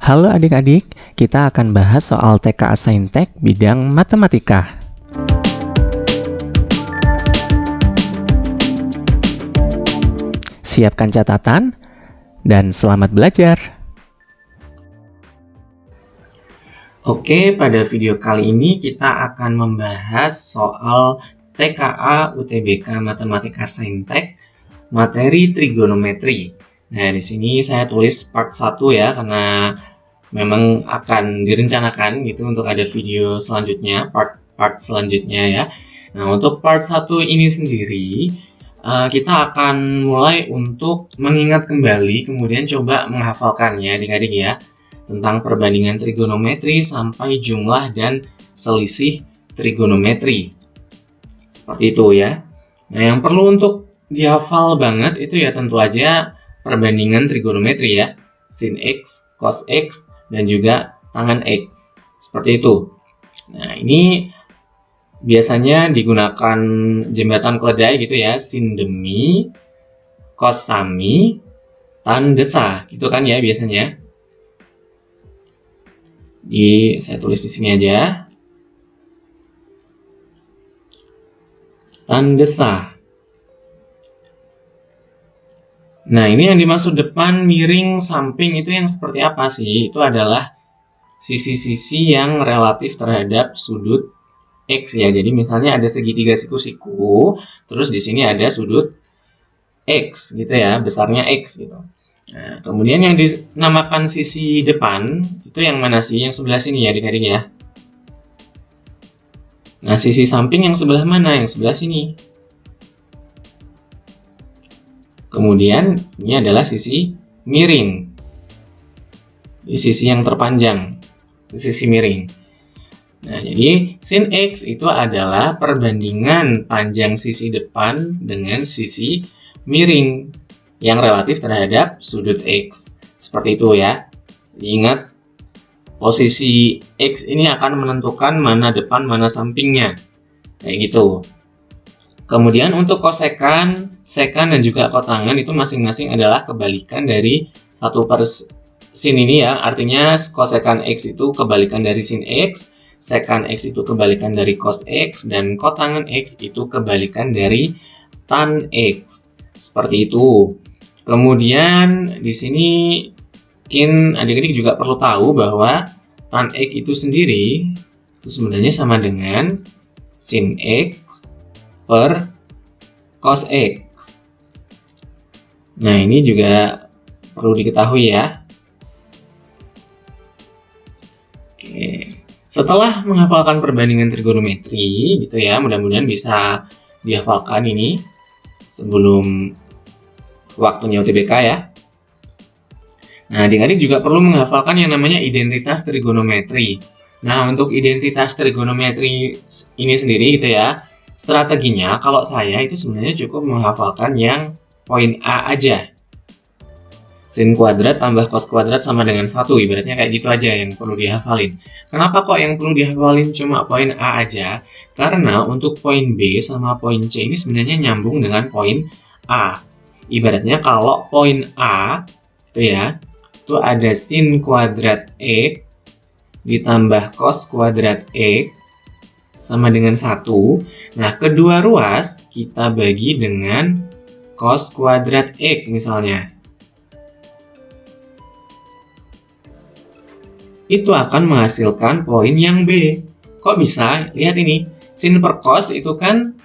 Halo adik-adik, kita akan bahas soal TKA Saintek bidang matematika. Siapkan catatan dan selamat belajar. Oke, pada video kali ini kita akan membahas soal TKA UTBK Matematika Saintek materi trigonometri. Nah, di sini saya tulis part 1 ya, karena memang akan direncanakan gitu untuk ada video selanjutnya, part selanjutnya ya. Nah, untuk part 1 ini sendiri kita akan mulai untuk mengingat kembali, kemudian coba menghafalkannya adik-adik ya, tentang perbandingan trigonometri sampai jumlah dan selisih trigonometri. Seperti itu ya. Nah, yang perlu untuk dihafal banget itu ya tentu aja perbandingan trigonometri ya. Sin X, cos X, dan juga tangan X. Seperti itu. Nah, ini biasanya digunakan jembatan keledai gitu ya. Sin demi, cos sami, tan desa. Gitu kan ya biasanya. Saya tulis di sini aja. Tan desa. Nah, ini yang dimaksud depan, miring, samping itu yang seperti apa sih? Itu adalah sisi-sisi yang relatif terhadap sudut X ya. Jadi misalnya ada segitiga siku-siku, terus di sini ada sudut X gitu ya, besarnya X gitu. Nah, kemudian yang dinamakan sisi depan, itu yang mana sih? Yang sebelah sini ya adik-adik ya. Nah, sisi samping yang sebelah mana? Yang sebelah sini. Kemudian ini adalah sisi miring. Di sisi yang terpanjang, itu sisi miring. Nah, jadi sin X itu adalah perbandingan panjang sisi depan dengan sisi miring yang relatif terhadap sudut X. Seperti itu ya. Ingat, posisi X ini akan menentukan mana depan, mana sampingnya. Kayak gitu. Kemudian untuk kosekan, sekan, dan juga kotangan itu masing-masing adalah kebalikan dari satu per sin ini ya. Artinya kosekan X itu kebalikan dari sin X, sekan X itu kebalikan dari cos X, dan kotangan X itu kebalikan dari tan X. Seperti itu. Kemudian di sini mungkin adik-adik juga perlu tahu bahwa tan X itu sendiri itu sebenarnya sama dengan sin X per cos X. Nah, ini juga perlu diketahui ya. Oke. Setelah menghafalkan perbandingan trigonometri gitu ya, mudah-mudahan bisa dihafalkan ini sebelum waktunya UTBK ya. Nah, adik-adik juga perlu menghafalkan yang namanya identitas trigonometri. Nah, untuk identitas trigonometri ini sendiri gitu ya, strateginya kalau saya itu sebenarnya cukup menghafalkan yang poin A aja. Sin kuadrat tambah cos kuadrat sama dengan 1, ibaratnya kayak gitu aja yang perlu dihafalin. Kenapa kok yang perlu dihafalin cuma poin A aja? Karena untuk poin B sama poin C ini sebenarnya nyambung dengan poin A. Ibaratnya kalau poin A itu ya, itu ada sin kuadrat X ditambah cos kuadrat X sama dengan 1. Nah, kedua ruas kita bagi dengan cos kuadrat X misalnya. Itu akan menghasilkan poin yang B. Kok bisa? Lihat ini. Sin per cos itu kan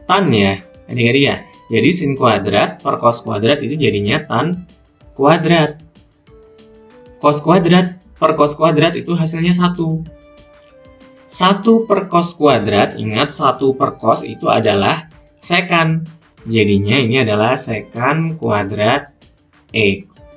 tan ya, adik-adik ya. Jadi sin kuadrat per cos kuadrat itu jadinya tan kuadrat. Cos kuadrat per cos kuadrat itu hasilnya 1. 1 per cos kuadrat, ingat 1 per cos itu adalah sekan. Jadinya ini adalah sekan kuadrat X.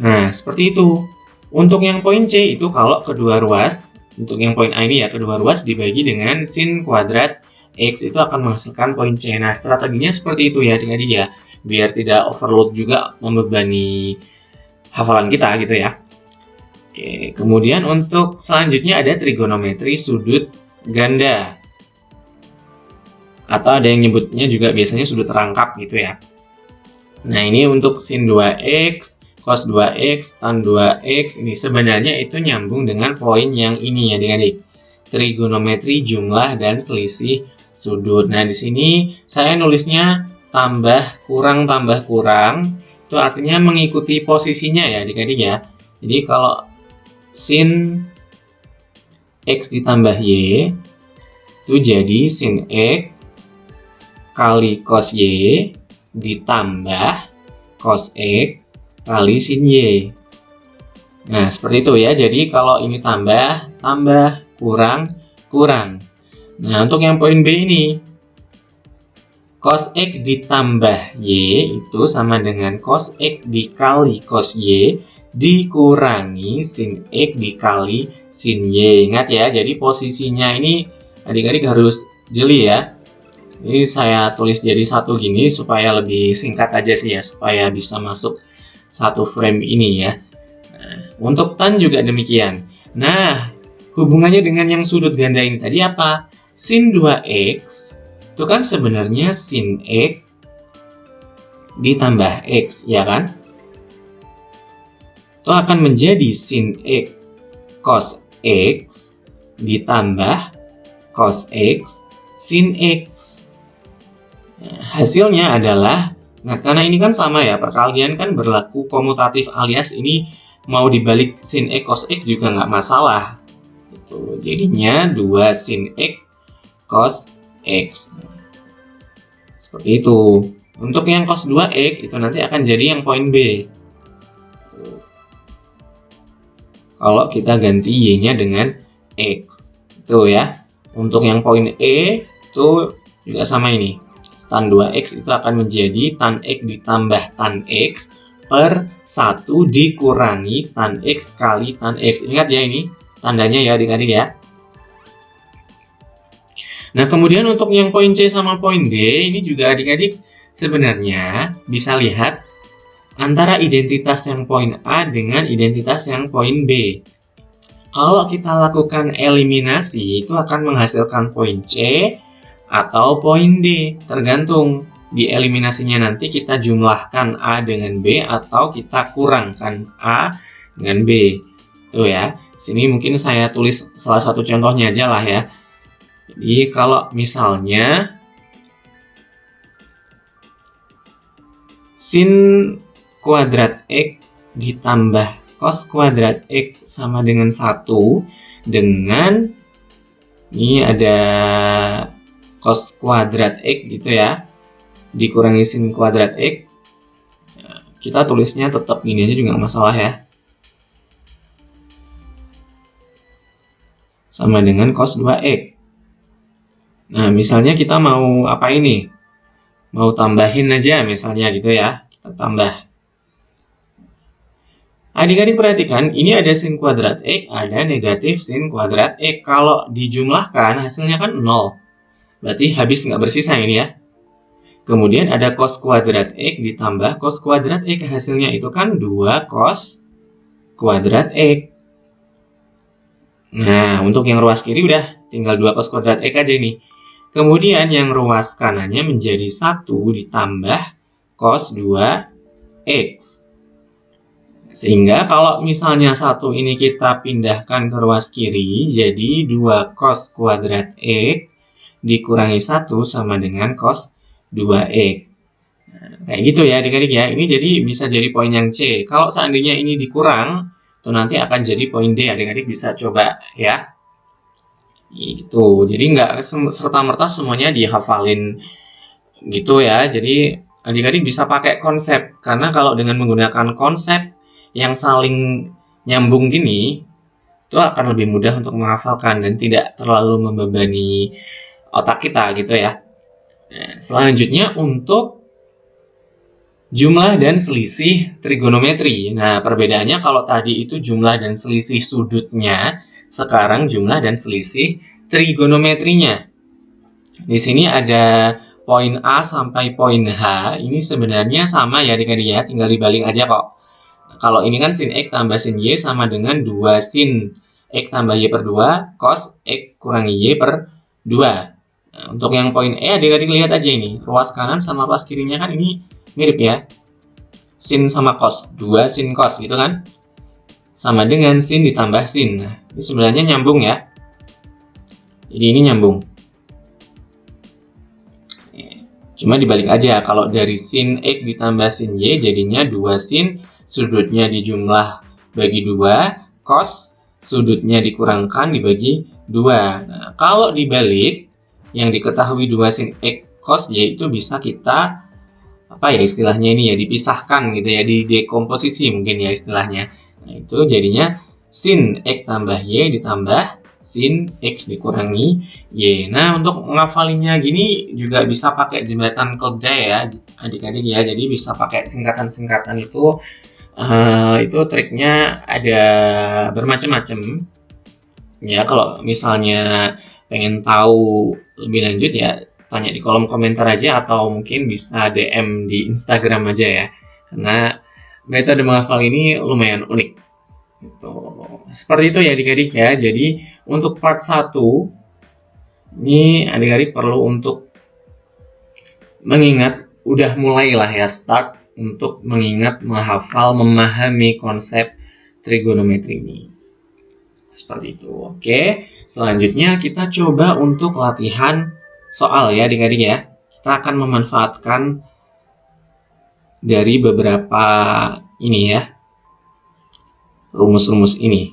Nah, seperti itu. Untuk yang poin C itu kalau kedua ruas, untuk yang poin A ini ya, kedua ruas dibagi dengan sin kuadrat X itu akan menghasilkan poin C. Nah, strateginya seperti itu ya adik-adik ya. Biar tidak overload juga membebani hafalan kita gitu ya. Oke, kemudian untuk selanjutnya ada trigonometri sudut ganda. Atau ada yang nyebutnya juga biasanya sudut rangkap gitu ya. Nah, ini untuk sin 2X cos 2x, tan 2x, ini sebenarnya itu nyambung dengan poin yang ini ya adik-adik. Trigonometri jumlah dan selisih sudut. Nah, di sini saya nulisnya tambah kurang, itu artinya mengikuti posisinya ya adik-adik ya. Jadi kalau sin x ditambah y, itu jadi sin x kali cos y ditambah cos x kali sin y. Nah, seperti itu ya. Jadi kalau ini tambah, kurang. Nah, untuk yang poin B ini, cos x ditambah y itu sama dengan cos x dikali cos y dikurangi sin x dikali sin y. Ingat ya, jadi posisinya ini adik-adik harus jeli ya. Ini saya tulis jadi satu gini supaya lebih singkat aja sih ya, supaya bisa masuk satu frame ini ya. Nah, untuk tan juga demikian. Nah, hubungannya dengan yang sudut ganda ini tadi apa? Sin 2x itu kan sebenarnya sin x ditambah x, ya kan? Itu akan menjadi sin x cos x ditambah cos x sin x. Nah, hasilnya adalah, nah, karena ini kan sama ya, perkalian kan berlaku komutatif alias ini mau dibalik sin x cos x juga nggak masalah. Itu jadinya 2 sin x cos x. Seperti itu. Untuk yang cos 2x itu nanti akan jadi yang poin B. Kalau kita ganti y-nya dengan x. Itu ya. Untuk yang poin E itu juga sama ini. Tan 2x itu akan menjadi tan x ditambah tan x per 1 dikurangi tan x kali tan x. Ingat ya ini tandanya ya adik-adik ya. Nah, kemudian untuk yang poin C sama poin D, ini juga adik-adik sebenarnya bisa lihat antara identitas yang poin A dengan identitas yang poin B. Kalau kita lakukan eliminasi, itu akan menghasilkan poin C atau poin D, tergantung di eliminasinya nanti kita jumlahkan A dengan B atau kita kurangkan A dengan B. Tuh ya, sini mungkin saya tulis salah satu contohnya aja lah ya. Jadi kalau misalnya sin kuadrat x ditambah cos kuadrat x sama dengan 1 dengan ini ada cos kuadrat x gitu ya, dikurangi sin kuadrat x. Kita tulisnya tetap gini aja juga nggak masalah ya. Sama dengan cos 2x. Nah, misalnya kita mau apa ini? Mau tambahin aja misalnya gitu ya. Kita tambah. Adik-adik perhatikan, ini ada sin kuadrat x, ada negatif sin kuadrat x. Kalau dijumlahkan hasilnya kan 0. Berarti habis nggak bersisa ini ya. Kemudian ada cos kuadrat x ditambah cos kuadrat x. Hasilnya itu kan 2 cos kuadrat x. Nah, untuk yang ruas kiri udah tinggal 2 cos kuadrat x aja nih. Kemudian yang ruas kanannya menjadi 1 ditambah cos 2x. Sehingga kalau misalnya 1 ini kita pindahkan ke ruas kiri, jadi 2 cos kuadrat x dikurangi 1 sama dengan cos 2x. Nah, kayak gitu ya adik-adik ya. Ini jadi bisa jadi poin yang C. Kalau seandainya ini dikurang, itu nanti akan jadi poin D. Adik-adik bisa coba ya. Gitu. Jadi nggak serta-merta semuanya dihafalin gitu ya. Jadi adik-adik bisa pakai konsep. Karena kalau dengan menggunakan konsep yang saling nyambung gini, itu akan lebih mudah untuk menghafalkan dan tidak terlalu membebani otak kita gitu ya. Nah, selanjutnya untuk jumlah dan selisih trigonometri. Nah, perbedaannya kalau tadi itu jumlah dan selisih sudutnya, sekarang jumlah dan selisih trigonometrinya. Di sini ada poin A sampai poin H. Ini sebenarnya sama ya adik-adik ya, tinggal dibalik aja kok. Kalau ini kan sin X tambah sin Y sama dengan 2 sin X tambah Y per 2 cos X kurangi Y per 2. Nah, untuk yang poin E adik-adik lihat aja ini. Ruas kanan sama ruas kirinya kan ini mirip ya. sin sama cos, 2 sin cos gitu kan. Sama dengan sin ditambah sin. Nah, ini sebenarnya nyambung ya. Jadi ini nyambung. Cuma dibalik aja, kalau dari sin X ditambah sin Y jadinya 2 sin, sudutnya dijumlah bagi 2, cos sudutnya dikurangkan dibagi 2. Nah, kalau dibalik, yang diketahui 2 sin X cos Y itu bisa kita istilahnya ini ya, dipisahkan gitu ya, didekomposisi mungkin ya istilahnya. Nah, itu jadinya sin X tambah Y ditambah sin X dikurangi Y. Nah, untuk menghafalinya gini juga bisa pakai jembatan keledai ya, adik-adik ya. Jadi bisa pakai singkatan-singkatan itu triknya ada bermacam-macam. Ya, kalau misalnya pengen tahu lebih lanjut ya, tanya di kolom komentar aja atau mungkin bisa DM di Instagram aja ya. Karena metode menghafal ini lumayan unik. Gitu. Seperti itu ya adik-adik ya. Jadi untuk part 1 ini adik-adik perlu untuk mengingat, udah mulailah ya start untuk mengingat, menghafal, memahami konsep trigonometri ini. Seperti itu. Oke, selanjutnya kita coba untuk latihan soal ya adik-adik ya. Kita akan memanfaatkan dari beberapa ini ya, rumus-rumus ini.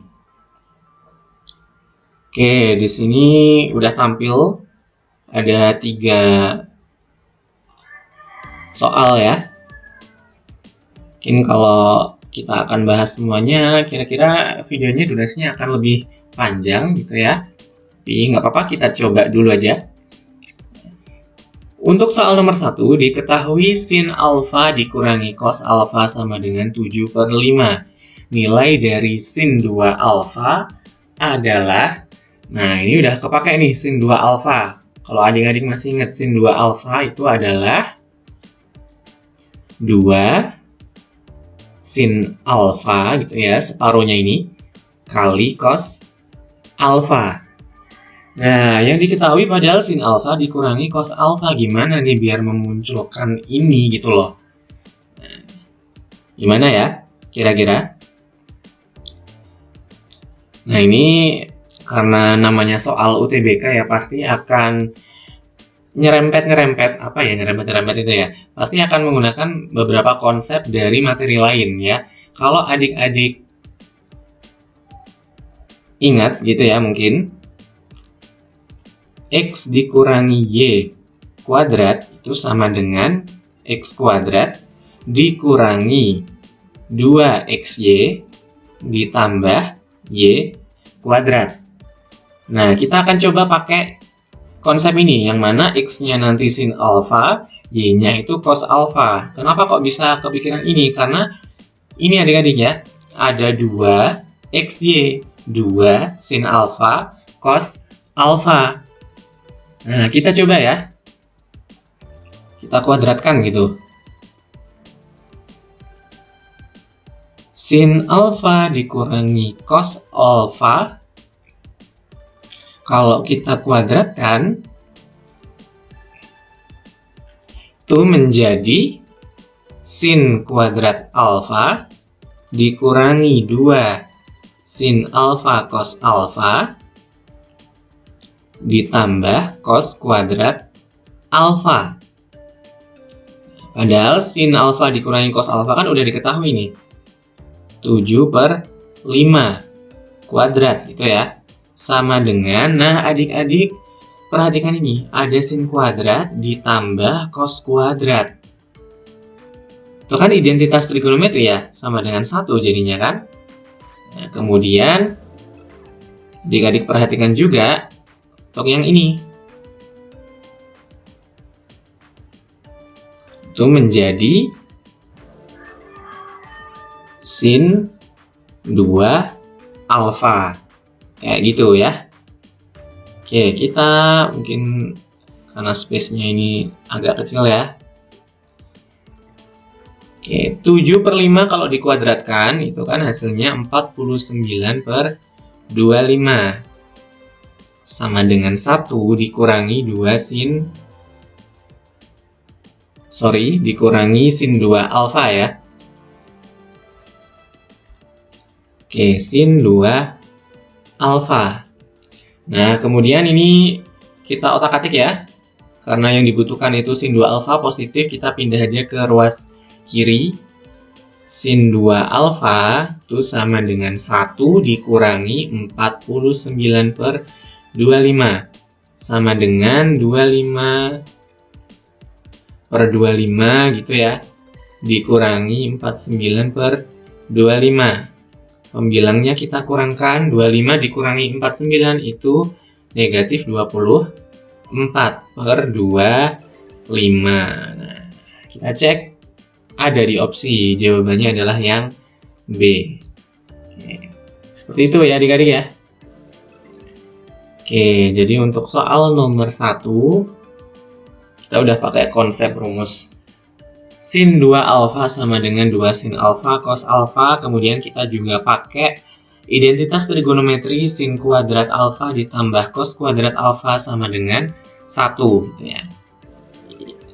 Oke, di sini udah tampil ada 3 soal ya. Mungkin kalau kita akan bahas semuanya, kira-kira videonya durasinya akan lebih panjang gitu ya. Tapi nggak apa-apa, kita coba dulu aja. Untuk soal nomor 1, diketahui sin alfa dikurangi cos alfa sama dengan 7/5. Nilai dari sin 2 alfa adalah, nah ini udah kepakai nih sin 2 alfa. Kalau adik-adik masih ingat, sin 2 alfa itu adalah 2 sin alfa gitu ya, separuhnya ini, kali cos alfa. Nah, yang diketahui padahal sin alfa dikurangi cos alfa. Gimana nih biar memunculkan ini gitu loh. Nah, gimana ya kira-kira? Nah, ini karena namanya soal UTBK ya, pasti akan nyerempet itu ya. Pasti akan menggunakan beberapa konsep dari materi lain ya. Kalau adik-adik ingat gitu ya, mungkin X dikurangi Y kuadrat itu sama dengan X kuadrat dikurangi 2XY ditambah Y kuadrat. Nah, kita akan coba pakai konsep ini, yang mana X-nya nanti sin alfa, Y-nya itu cos alfa. Kenapa kok bisa kepikiran ini? Karena ini adik-adik ya, ada 2XY, 2 sin alfa, cos alfa. Nah, kita coba ya. Kita kuadratkan gitu. Sin alfa dikurangi cos alfa. Kalau kita kuadratkan, itu menjadi sin kuadrat alfa dikurangi 2 sin alfa cos alfa ditambah cos kuadrat alfa. Padahal sin alfa dikurangi cos alfa kan udah diketahui nih. 7/5 kuadrat gitu ya. Sama dengan, nah adik-adik perhatikan ini, ada sin kuadrat ditambah cos kuadrat. Itu kan identitas trigonometri ya, sama dengan 1 jadinya kan. Nah, kemudian adik-adik perhatikan juga untuk yang ini. Itu menjadi sin 2 alfa. Kayak gitu ya. Oke, kita mungkin karena space-nya ini agak kecil ya. Oke, 7/5 kalau dikuadratkan itu kan hasilnya 49/25. Sama dengan 1 dikurangi 2 dikurangi sin 2 alfa ya. Oke, sin 2 alfa. Nah, kemudian ini kita otak-atik ya. Karena yang dibutuhkan itu sin 2 alfa positif, kita pindah aja ke ruas kiri. Sin 2 alfa itu sama dengan 1 dikurangi 49/25. Sama dengan 25/25 gitu ya. Dikurangi 49/25. Pembilangnya kita kurangkan, 25 dikurangi 49 itu negatif 24/25. Nah, kita cek ada di opsi, jawabannya adalah yang B. Seperti itu ya adik-adik ya. Oke, jadi untuk soal nomor 1 kita udah pakai konsep rumus sin 2 alfa sama dengan 2 sin alfa cos alfa. Kemudian kita juga pakai identitas trigonometri sin kuadrat alfa ditambah cos kuadrat alfa sama dengan 1 gitu ya.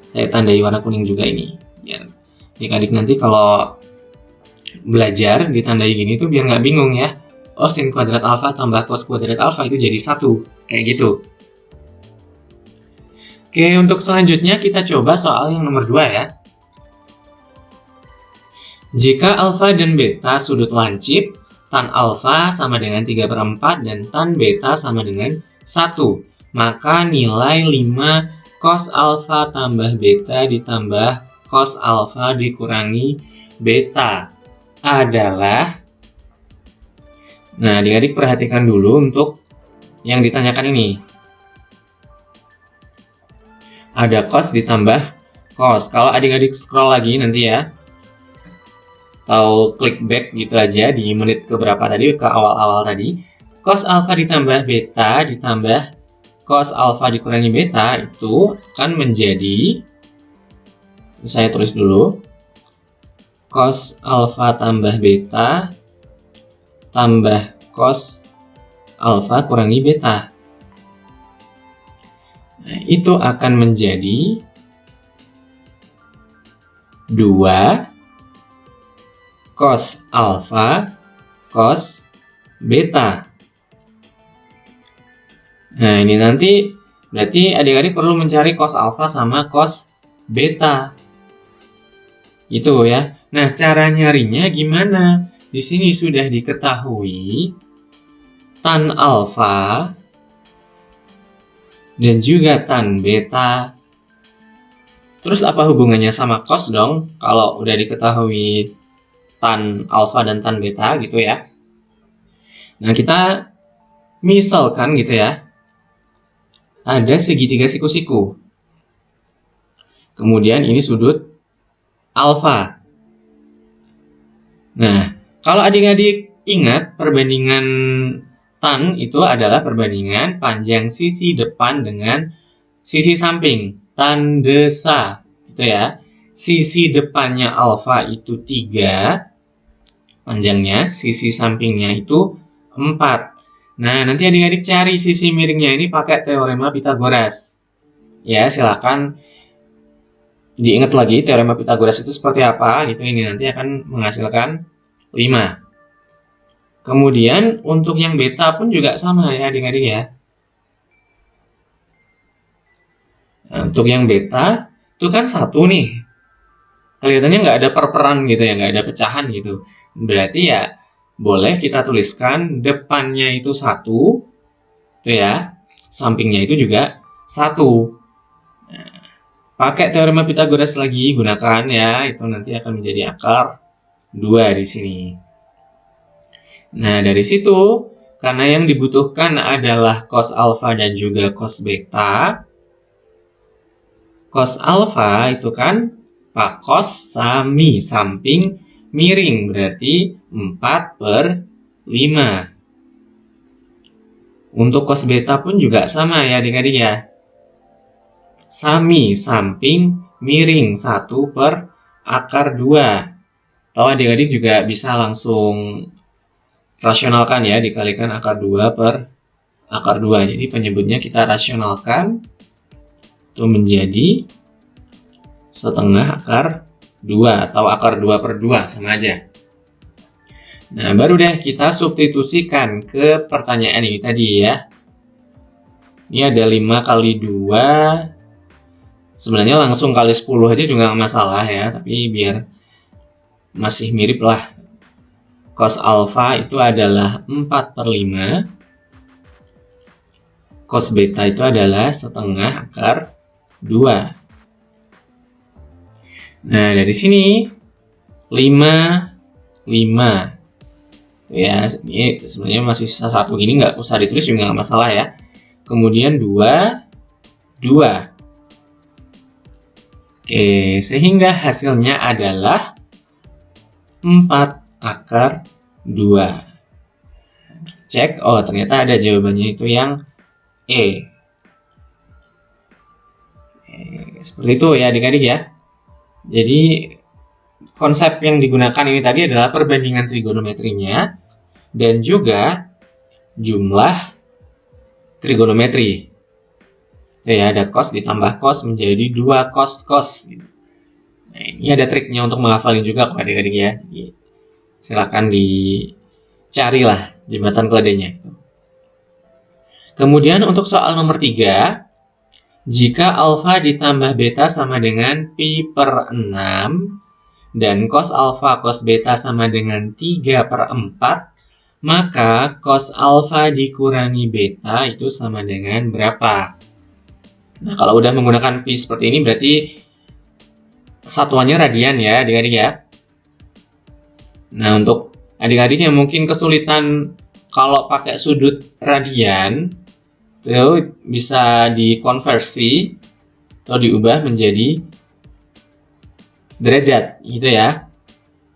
Saya tandai warna kuning juga ini biar adik-adik nanti kalau belajar ditandai gini tuh biar nggak bingung ya. Oh, sin kuadrat alfa tambah cos kuadrat alfa itu jadi 1 kayak gitu. Oke, untuk selanjutnya kita coba soal yang nomor 2 ya. Jika alfa dan beta sudut lancip, tan alfa sama dengan 3/4 dan tan beta sama dengan 1. Maka nilai 5 cos alfa tambah beta ditambah cos alfa dikurangi beta adalah... Nah, adik-adik perhatikan dulu untuk yang ditanyakan ini. Ada cos ditambah cos. Kalau adik-adik scroll lagi nanti ya, atau klik back gitu aja di menit keberapa tadi, ke awal-awal tadi, cos alfa ditambah beta ditambah cos alfa dikurangi beta itu akan menjadi, saya tulis dulu, cos alfa tambah beta tambah cos alfa kurangi beta. Nah, itu akan menjadi 2 cos alfa cos beta. Nah, ini nanti berarti adik-adik perlu mencari cos alfa sama cos beta. Itu ya. Nah, cara nyarinya gimana? Di sini sudah diketahui tan alfa dan juga tan beta. Terus apa hubungannya sama cos dong? Kalau udah diketahui tan alfa dan tan beta gitu ya. Nah, kita misalkan gitu ya, ada segitiga siku-siku. Kemudian ini sudut alfa. Nah, kalau adik-adik ingat perbandingan tan itu adalah perbandingan panjang sisi depan dengan sisi samping, tan desa gitu ya. Sisi depannya alfa itu 3 panjangnya, sisi sampingnya itu 4. Nah, nanti adik-adik cari sisi miringnya ini pakai teorema Pitagoras. Ya, silakan diingat lagi teorema Pitagoras itu seperti apa gitu. Ini nanti akan menghasilkan 5. Kemudian untuk yang beta pun juga sama ya adik-adik ya. Nah, untuk yang beta itu kan 1 nih. Kelihatannya nggak ada perperan gitu ya, nggak ada pecahan gitu. Berarti ya boleh kita tuliskan depannya itu 1, itu ya, sampingnya itu juga 1. Nah, pakai teorema Pitagoras lagi, gunakan ya, itu nanti akan menjadi akar 2 di sini. Nah, dari situ, karena yang dibutuhkan adalah cos alfa dan juga cos beta, cos alfa itu kan Pak cos sami samping miring berarti 4/5. Untuk cos beta pun juga sama ya adik-adik ya. Sami samping miring 1/2. Atau adik-adik juga bisa langsung rasionalkan ya, dikalikan akar 2/2. Jadi penyebutnya kita rasionalkan itu menjadi setengah akar 2 atau akar 2/2 sama aja. Nah, baru deh kita substitusikan ke pertanyaan ini tadi ya. Ini ada 5 kali 2. Sebenarnya langsung kali 10 aja juga nggak masalah ya. Tapi biar masih mirip lah. Cos alfa itu adalah 4/5. Cos beta itu adalah setengah akar 2. Nah, dari sini 5, 5. Ya, ini sebenarnya masih sisa 1 gini, nggak usah ditulis juga nggak masalah ya. Kemudian 2, 2. Oke, sehingga hasilnya adalah 4 akar 2. Cek, oh ternyata ada jawabannya itu yang E. Seperti itu ya adik-adik ya. Jadi konsep yang digunakan ini tadi adalah perbandingan trigonometrinya dan juga jumlah trigonometri. Itu ya, ada cos ditambah cos menjadi 2 cos cos. Nah, ini ada triknya untuk menghafalin juga kok adik-adik ya. Jadi, silakan dicarilah jembatan keledainya. Kemudian untuk soal nomor 3, jika alfa ditambah beta sama dengan pi per 6 dan cos alfa cos beta sama dengan 3/4, maka cos alfa dikurangi beta itu sama dengan berapa? Nah, kalau udah menggunakan pi seperti ini berarti satuannya radian ya adik-adik ya. Nah, untuk adik-adik yang mungkin kesulitan kalau pakai sudut radian, itu bisa dikonversi atau diubah menjadi derajat gitu ya.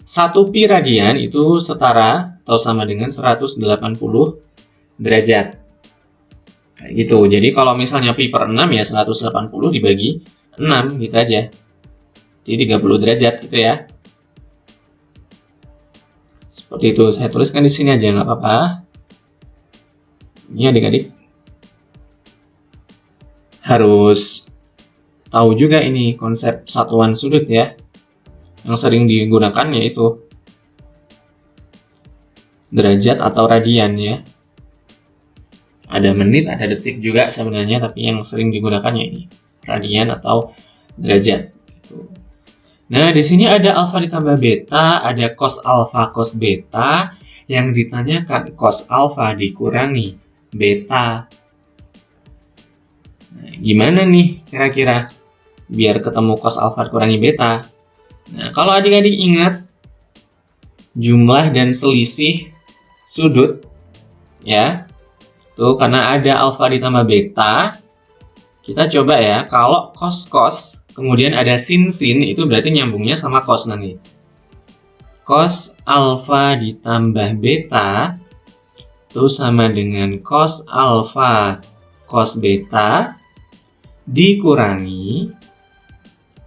1 pi radian itu setara atau sama dengan 180 derajat. Kayak gitu. Jadi kalau misalnya pi per 6 ya 180 dibagi 6 gitu aja. Jadi 30 derajat gitu ya. Seperti itu. Saya tuliskan di sini aja nggak apa-apa. Ini adik-adik harus tahu juga ini konsep satuan sudut ya. Yang sering digunakan yaitu derajat atau radian ya. Ada menit, ada detik juga sebenarnya, tapi yang sering digunakan ya ini radian atau derajat. Nah, di sini ada alfa ditambah beta, ada cos alfa cos beta. Yang ditanyakan cos alfa dikurangi beta. Nah, gimana nih kira-kira biar ketemu cos alfa dikurangi beta? Nah, kalau adik-adik ingat jumlah dan selisih sudut ya, tuh karena ada alfa ditambah beta, kita coba ya, kalau cos kemudian ada sin itu berarti nyambungnya sama cos nanti. Cos alfa ditambah beta itu sama dengan cos alfa cos beta dikurangi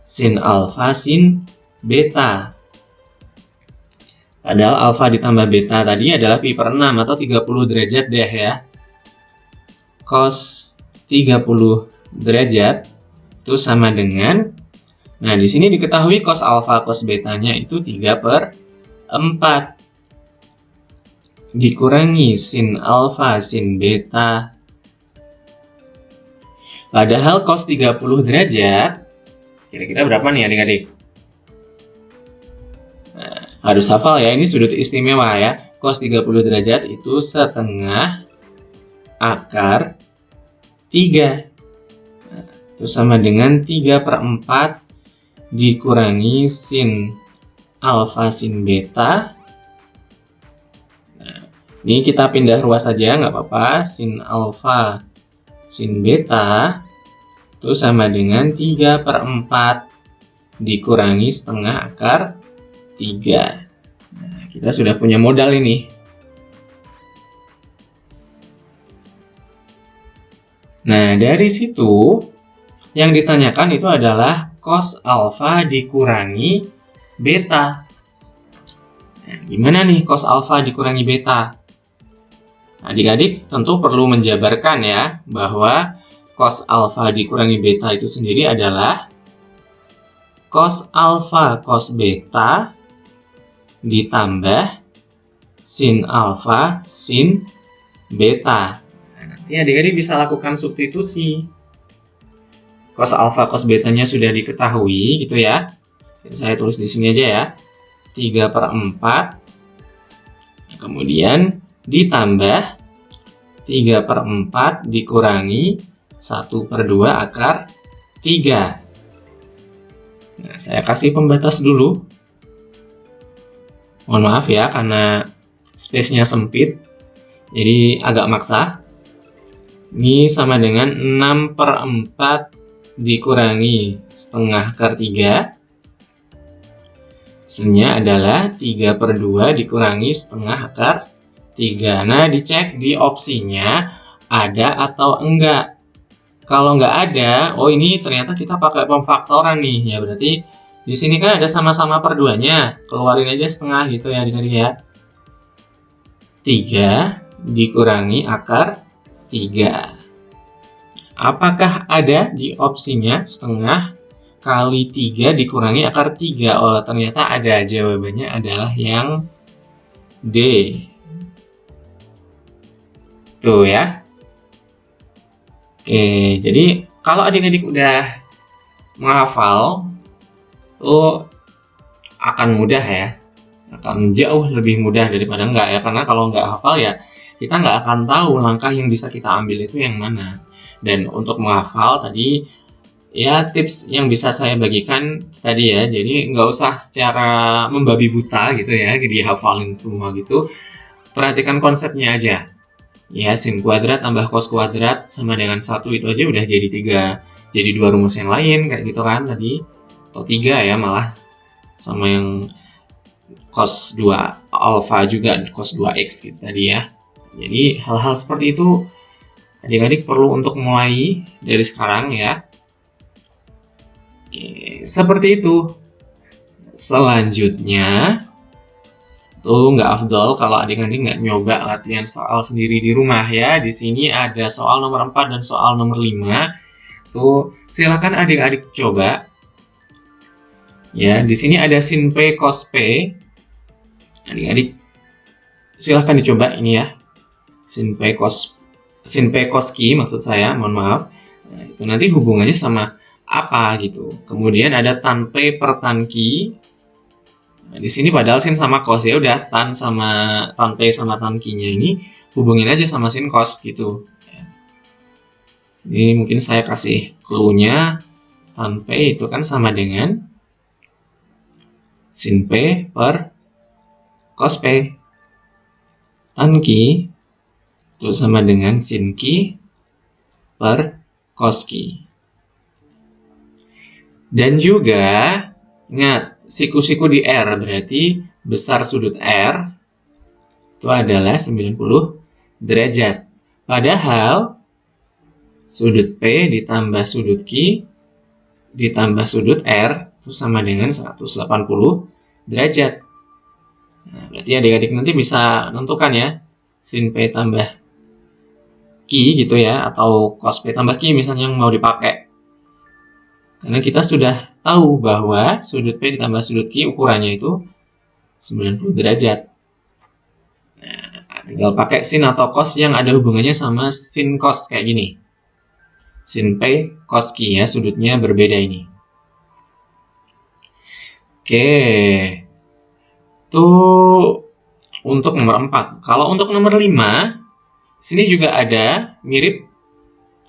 sin alfa sin beta. Padahal alfa ditambah beta tadi adalah pi per 6 atau 30 derajat deh ya. Cos 30 derajat itu sama dengan, nah di sini diketahui cos alfa cos betanya itu 3/4 dikurangi sin alfa sin beta. Padahal cos 30 derajat kira-kira berapa nih adik-adik? Nah, harus hafal ya, ini sudut istimewa ya. Cos 30 derajat itu setengah akar 3. Nah, itu sama dengan 3/4 dikurangi sin alfa sin beta. Nah, ini kita pindah ruas saja, nggak apa-apa. Sin alfa sin beta itu sama dengan 3/4 dikurangi setengah akar 3. Nah, kita sudah punya modal ini. Nah, dari situ yang ditanyakan itu adalah cos alfa dikurangi beta. Nah, gimana nih cos alfa dikurangi beta? Adik-adik tentu perlu menjabarkan ya, bahwa cos alfa dikurangi beta itu sendiri adalah cos alfa cos beta ditambah sin alfa, sin beta. Nah, nanti adik-adik bisa lakukan substitusi. Cos alfa, cos betanya sudah diketahui gitu ya. Saya tulis di sini aja ya. 3/4. Nah, kemudian ditambah 3/4 dikurangi 1/2 akar 3. Nah, saya kasih pembatas dulu. Mohon maaf ya, karena space-nya sempit, jadi agak maksa. Ini sama dengan 6/4 dikurangi setengah akar 3. Hasilnya adalah 3/2 dikurangi setengah akar 3. Nah, dicek di opsinya ada atau enggak. Kalau nggak ada, oh ini ternyata kita pakai pemfaktoran nih. Ya berarti di sini kan ada sama-sama per 2-nya. Keluarin aja setengah gitu ya adik-adik ya. 3 dikurangi akar 3. Apakah ada di opsinya setengah kali 3 dikurangi akar 3? Oh, ternyata ada. Jawabannya adalah yang D. Tuh ya. Oke, jadi kalau adik-adik udah menghafal, tuh akan mudah ya. Akan jauh lebih mudah daripada enggak ya. Karena kalau nggak hafal ya, kita nggak akan tahu langkah yang bisa kita ambil itu yang mana. Dan untuk menghafal tadi, ya tips yang bisa saya bagikan tadi ya, jadi nggak usah secara membabi buta gitu ya, dihafalin semua gitu. Perhatikan konsepnya aja. Ya, sin kuadrat tambah cos kuadrat sama dengan 1 itu aja udah jadi 3. Jadi 2 rumus yang lain kayak gitu kan tadi. Atau 3 ya malah. Sama yang cos 2 alfa juga, cos 2x gitu tadi ya. Jadi hal-hal seperti itu adik-adik perlu untuk mulai dari sekarang ya. Oke, seperti itu. Selanjutnya, tuh nggak afdol kalau adik-adik nggak nyoba latihan soal sendiri di rumah ya. Di sini ada soal nomor 4 dan soal nomor 5. Tuh, silakan adik-adik coba. Ya, di sini ada sin P cos P. Adik-adik silakan dicoba ini ya. Sin P cos Q maksud saya, mohon maaf. Nah, itu nanti hubungannya sama apa gitu. Kemudian ada tan P per tan Q. Nah, di sini padahal sin sama cos ya udah tan P sama tan Q-nya ini hubungin aja sama sin cos gitu. Ini mungkin saya kasih clue-nya, tan P itu kan sama dengan sin P per cos P. Tan Q itu sama dengan sin Q per cos Q. Dan juga ingat, siku-siku di R berarti besar sudut R itu adalah 90 derajat. Padahal sudut P ditambah sudut Q ditambah sudut R itu sama dengan 180 derajat. Nah, berarti adik-adik nanti bisa menentukan ya, sin P tambah Q gitu ya, atau cos P tambah Q misalnya yang mau dipakai. Karena kita sudah tahu bahwa sudut P ditambah sudut Q ukurannya itu 90 derajat. Nah, tinggal pakai sin atau cos yang ada hubungannya sama sin cos kayak gini. Sin P cos Q ya, sudutnya berbeda ini. Oke. Itu untuk nomor 4. Kalau untuk nomor 5, sini juga ada mirip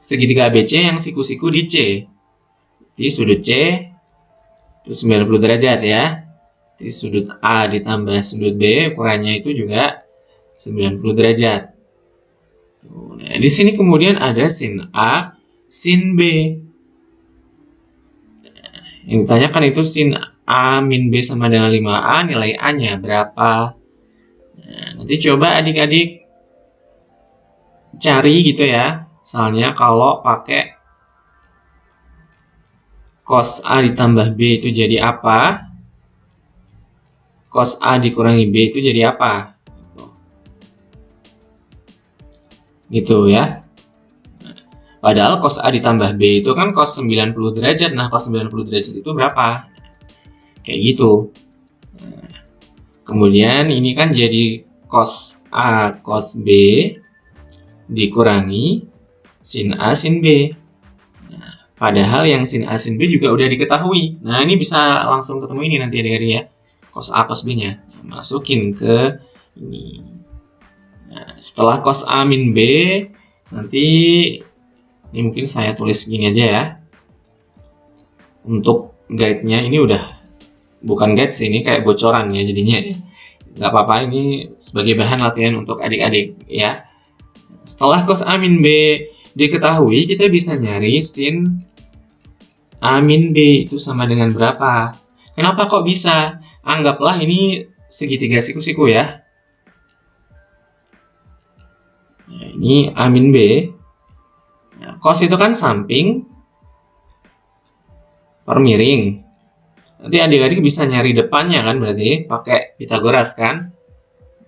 segitiga ABC yang siku-siku di C. Di sudut C itu 90 derajat ya. Di sudut A ditambah sudut B ukurannya itu juga 90 derajat. Nah, di sini kemudian ada sin A, sin B. Nah, yang ditanyakan itu sin A min B sama dengan 5A, nilai A-nya berapa? Nah, nanti coba adik-adik cari gitu ya. Misalnya kalau pakai cos A ditambah B itu jadi apa? Cos A dikurangi B itu jadi apa? Gitu ya. Padahal cos A ditambah B itu kan cos 90 derajat. Nah, cos 90 derajat itu berapa? Kayak gitu. Nah, kemudian ini kan jadi cos A cos B dikurangi sin A sin B. Nah, padahal yang sin A sin B juga udah diketahui. Nah, ini bisa langsung ketemu ini nanti adik-adik ya. Cos A cos B-nya. Nah, masukin ke ini. Nah, setelah cos A min B, nanti ini mungkin saya tulis gini aja ya. Untuk guide-nya ini udah bukan guide sih, ini kayak bocoran ya jadinya ya. Nggak apa-apa, ini sebagai bahan latihan untuk adik-adik ya. Setelah cos A min B diketahui, kita bisa nyari sin A min B itu sama dengan berapa. Kenapa kok bisa? Anggaplah ini segitiga siku-siku ya. Nah, ini A min B. Nah, cos itu kan samping per miring. Nanti adik-adik bisa nyari depannya kan, berarti pakai Pitagoras kan.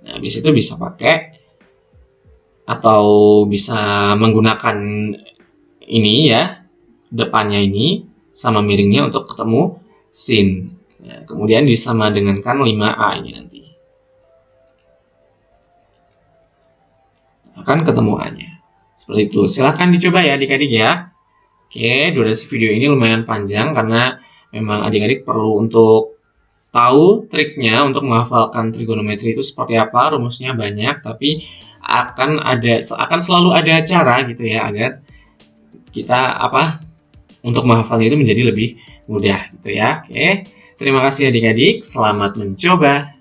Nah, habis itu bisa pakai atau bisa menggunakan ini ya, depannya ini sama miringnya untuk ketemu sin. Nah, kemudian disama dengankan 5A ini nanti. Akan ketemu A-nya. Seperti itu. Silahkan dicoba ya adik-adik ya. Oke, durasi video ini lumayan panjang karena memang adik-adik perlu untuk tahu triknya untuk menghafalkan trigonometri itu seperti apa, rumusnya banyak, tapi akan selalu ada cara gitu ya agar kita untuk menghafalnya itu menjadi lebih mudah gitu ya. Oke. Terima kasih adik-adik, selamat mencoba.